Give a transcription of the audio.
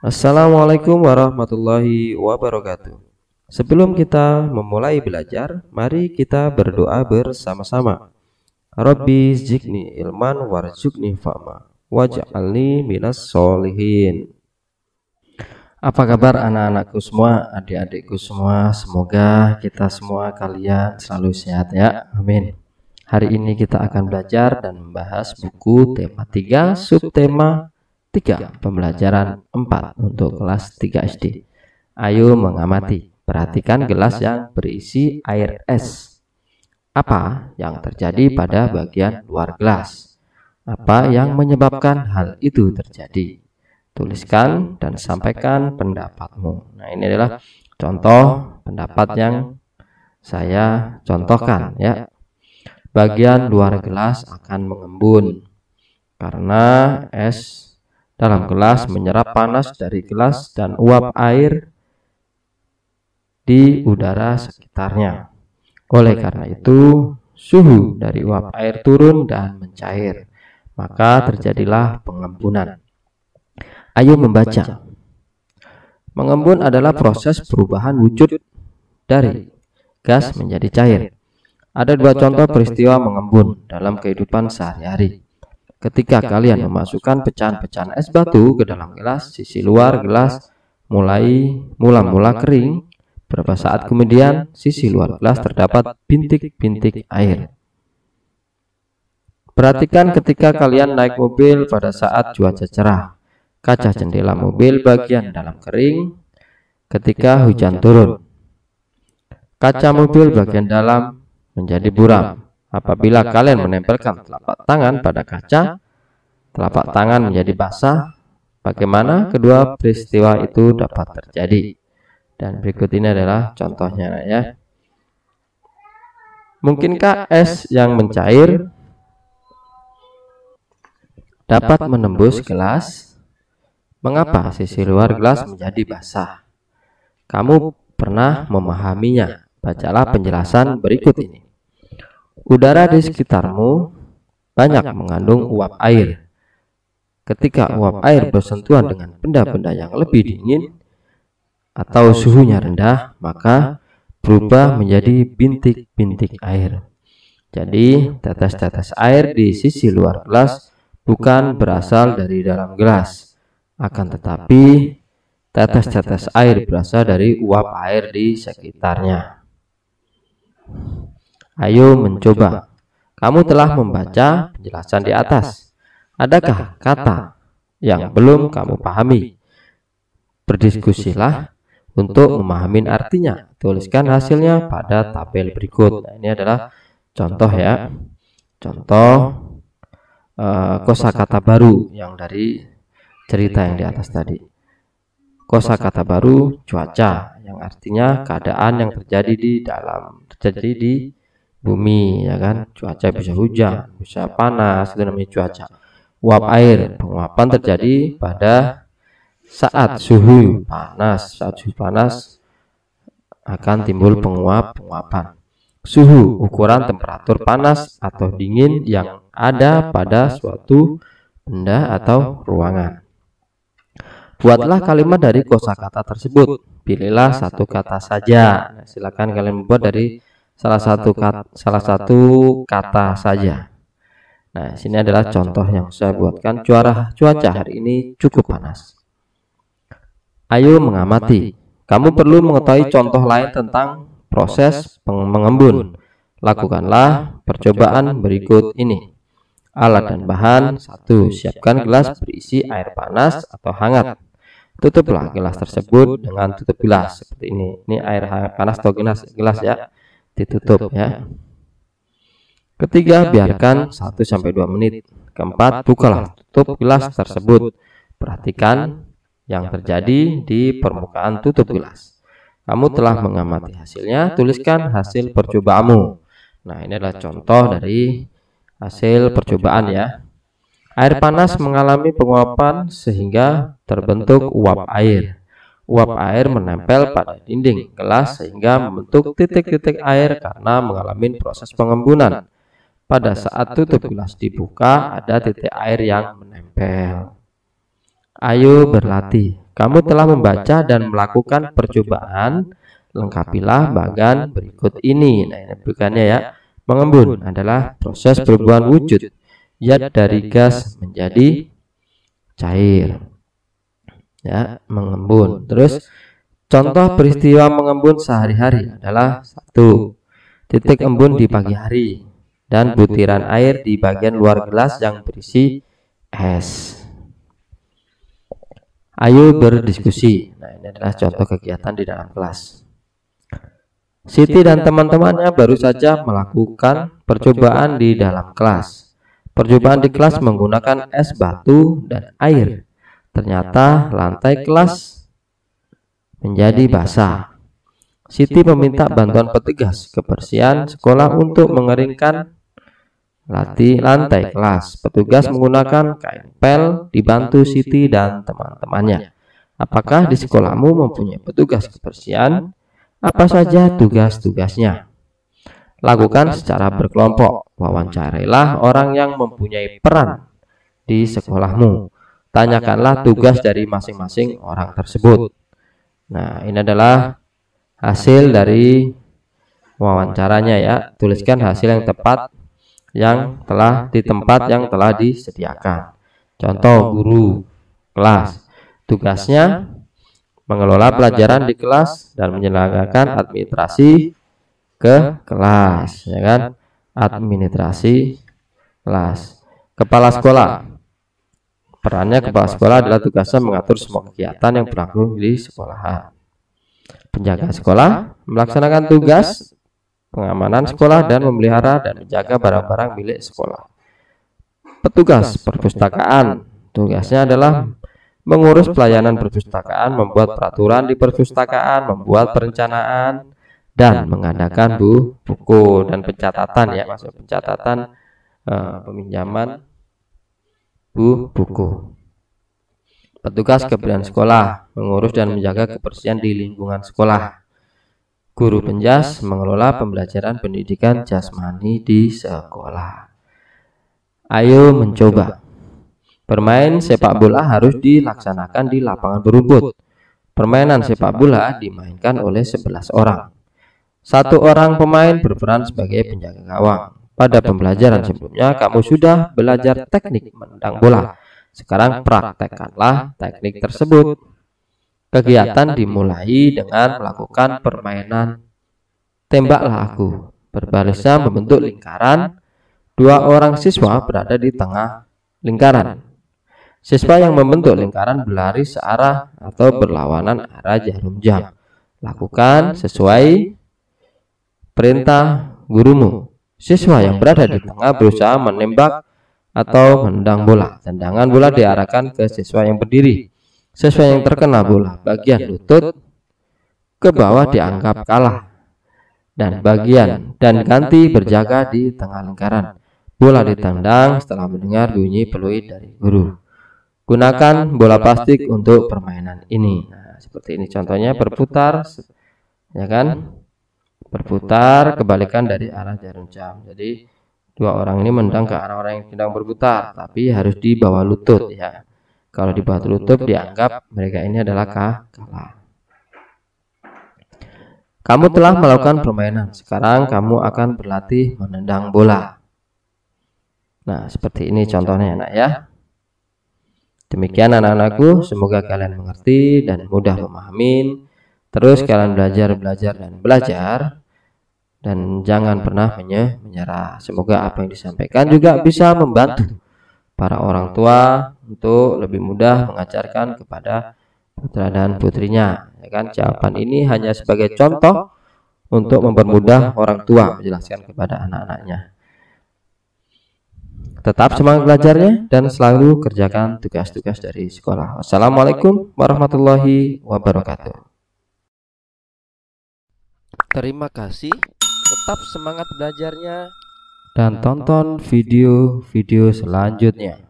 Assalamualaikum warahmatullahi wabarakatuh. Sebelum kita memulai belajar, mari kita berdoa bersama-sama. Rabbi zidni ilman warzuqni fahma waj'alni minas sholihin. Apa kabar anak-anakku semua, adik-adikku semua? Semoga kita semua kalian selalu sehat ya. Amin. Hari ini kita akan belajar dan membahas buku tema 3 subtema 3 pembelajaran 4 untuk kelas 3 SD. Ayo mengamati, perhatikan gelas yang berisi air es. Apa yang terjadi pada bagian luar gelas? Apa yang menyebabkan hal itu terjadi? Tuliskan dan sampaikan pendapatmu. Nah, ini adalah contoh pendapat yang saya contohkan ya. Bagian luar gelas akan mengembun karena es dalam gelas menyerap panas dari gelas dan uap air di udara sekitarnya. Oleh karena itu, suhu dari uap air turun dan mencair, maka terjadilah pengembunan. Ayo membaca. Mengembun adalah proses perubahan wujud dari gas menjadi cair. Ada dua contoh peristiwa mengembun dalam kehidupan sehari-hari. Ketika kalian memasukkan pecahan-pecahan es batu ke dalam gelas, sisi luar gelas mula kering. Beberapa saat kemudian, sisi luar gelas terdapat bintik-bintik air. Perhatikan ketika kalian naik mobil pada saat cuaca cerah. Kaca jendela mobil bagian dalam kering ketika hujan turun. Kaca mobil bagian dalam menjadi buram. Apabila kalian menempelkan telapak tangan pada kaca, telapak tangan menjadi basah. Bagaimana kedua peristiwa itu dapat terjadi? Dan berikut ini adalah contohnya ya. Mungkinkah es yang mencair dapat menembus gelas? Mengapa sisi luar gelas menjadi basah? Kamu pernah memahaminya? Bacalah penjelasan berikut ini. Udara di sekitarmu banyak mengandung uap air. Ketika uap air bersentuhan dengan benda-benda yang lebih dingin atau suhunya rendah, maka berubah menjadi bintik-bintik air. Jadi, tetes-tetes air di sisi luar gelas bukan berasal dari dalam gelas, akan tetapi tetes-tetes air berasal dari uap air di sekitarnya. Ayo mencoba. Kamu telah membaca penjelasan di atas. Adakah kata yang belum kamu pahami? Berdiskusilah untuk memahami artinya. Tuliskan hasilnya pada tabel berikut. Nah, ini adalah contoh ya. Contoh kosakata baru yang dari cerita yang di atas tadi. Kosakata baru cuaca yang artinya keadaan yang terjadi di bumi ya kan. Cuaca bisa hujan, bisa panas, itu namanya cuaca. Uap air, penguapan terjadi pada saat suhu panas. Saat suhu panas akan timbul penguapan. Suhu, ukuran temperatur panas atau dingin yang ada pada suatu benda atau ruangan. Buatlah kalimat dari kosakata tersebut. Pilihlah satu kata saja. Nah, silakan kalian membuat dari salah satu kata saja. Nah, sini adalah contoh yang saya buatkan. Cuaca hari ini cukup panas. Ayo mengamati. Kamu perlu mengetahui contoh lain tentang proses mengembun. Lakukanlah percobaan berikut ini. Alat dan bahan. 1. Siapkan gelas berisi air panas atau hangat. Tutuplah gelas tersebut dengan tutup gelas seperti ini. Ini air panas atau gelas ya. Ditutup ya. Ketiga, biarkan 1-2 menit. Keempat, bukalah tutup gelas tersebut. Perhatikan yang terjadi di permukaan tutup gelas. Kamu telah mengamati hasilnya, tuliskan hasil percobaanmu. Nah, ini adalah contoh dari hasil percobaan ya. Air panas mengalami penguapan sehingga terbentuk uap air. Uap air menempel pada dinding gelas sehingga membentuk titik-titik air karena mengalami proses pengembunan. Pada saat tutup gelas dibuka, ada titik air yang menempel. Ayo berlatih. Kamu telah membaca dan melakukan percobaan, lengkapilah bagan berikut ini. Nah, ini bukannya ya. Mengembun adalah proses perubahan wujud zat dari gas menjadi cair. Ya, mengembun. Terus contoh peristiwa mengembun sehari-hari adalah 1. Titik embun di pagi hari dan butiran air di bagian luar gelas yang berisi es. Ayo berdiskusi. Nah, ini adalah contoh kegiatan di dalam kelas. Siti dan teman-temannya baru saja melakukan percobaan di dalam kelas. Percobaan di kelas menggunakan es batu dan air. Ternyata lantai kelas menjadi basah. Siti meminta bantuan petugas kebersihan sekolah untuk mengeringkan lantai kelas. Petugas menggunakan kain pel dibantu Siti dan teman-temannya. Apakah di sekolahmu mempunyai petugas kebersihan? Apa saja tugas-tugasnya? Lakukan secara berkelompok. Wawancarailah orang yang mempunyai peran di sekolahmu. Tanyakanlah tugas dari masing-masing orang tersebut. Nah, ini adalah hasil dari wawancaranya ya. Tuliskan hasil yang tepat yang telah di tempat yang telah disediakan. Contoh guru kelas. Tugasnya mengelola pelajaran di kelas dan menyelenggarakan administrasi ke kelas, ya kan? Administrasi kelas. Kepala sekolah. Perannya kepala sekolah adalah tugasnya mengatur semua kegiatan yang berlaku di sekolah. Penjaga sekolah melaksanakan tugas pengamanan sekolah dan memelihara dan menjaga barang-barang milik sekolah. Petugas perpustakaan tugasnya adalah mengurus pelayanan perpustakaan, membuat peraturan di perpustakaan, membuat perencanaan dan mengadakan buku dan pencatatan ya, maksud pencatatan peminjaman buku. Petugas kebersihan sekolah mengurus dan menjaga kebersihan di lingkungan sekolah. Guru penjas mengelola pembelajaran pendidikan jasmani di sekolah. Ayo mencoba. Bermain sepak bola harus dilaksanakan di lapangan berumput. Permainan sepak bola dimainkan oleh 11 orang. 1 orang pemain berperan sebagai penjaga gawang. Pada pembelajaran sebelumnya kamu sudah belajar teknik menendang bola. Sekarang praktekkanlah teknik tersebut. Kegiatan dimulai dengan melakukan permainan tembaklah aku. Berbarisnya membentuk lingkaran. 2 orang siswa berada di tengah lingkaran. Siswa yang membentuk lingkaran berlari searah atau berlawanan arah jarum jam. Lakukan sesuai perintah gurumu. Siswa yang berada di tengah berusaha menembak atau menendang bola. Tendangan bola diarahkan ke siswa yang berdiri. Siswa yang terkena bola bagian lutut ke bawah dianggap kalah dan bagian dan ganti berjaga di tengah lingkaran. Bola ditendang setelah mendengar bunyi peluit dari guru. Gunakan bola plastik untuk permainan ini. Nah, seperti ini contohnya, berputar ya kan? Berputar kebalikan dari arah jarum jam. Jadi 2 orang ini menendang ke arah orang yang sedang berputar, tapi harus di bawah lutut ya. Kalau di bawah lutut dianggap mereka ini adalah kalah. Kamu telah melakukan permainan. Sekarang kamu akan berlatih menendang bola. Nah, seperti ini contohnya anak ya. Demikian anak-anakku, semoga kalian mengerti dan mudah memahami. Terus kalian belajar dan jangan pernah menyerah. Semoga apa yang disampaikan juga bisa membantu para orang tua untuk lebih mudah mengajarkan kepada putra dan putrinya, ya kan? Jawaban ini hanya sebagai contoh untuk mempermudah orang tua menjelaskan kepada anak-anaknya. Tetap semangat belajarnya dan selalu kerjakan tugas-tugas dari sekolah. Wassalamualaikum warahmatullahi wabarakatuh. Terima kasih. Tetap semangat belajarnya dan tonton video-video selanjutnya.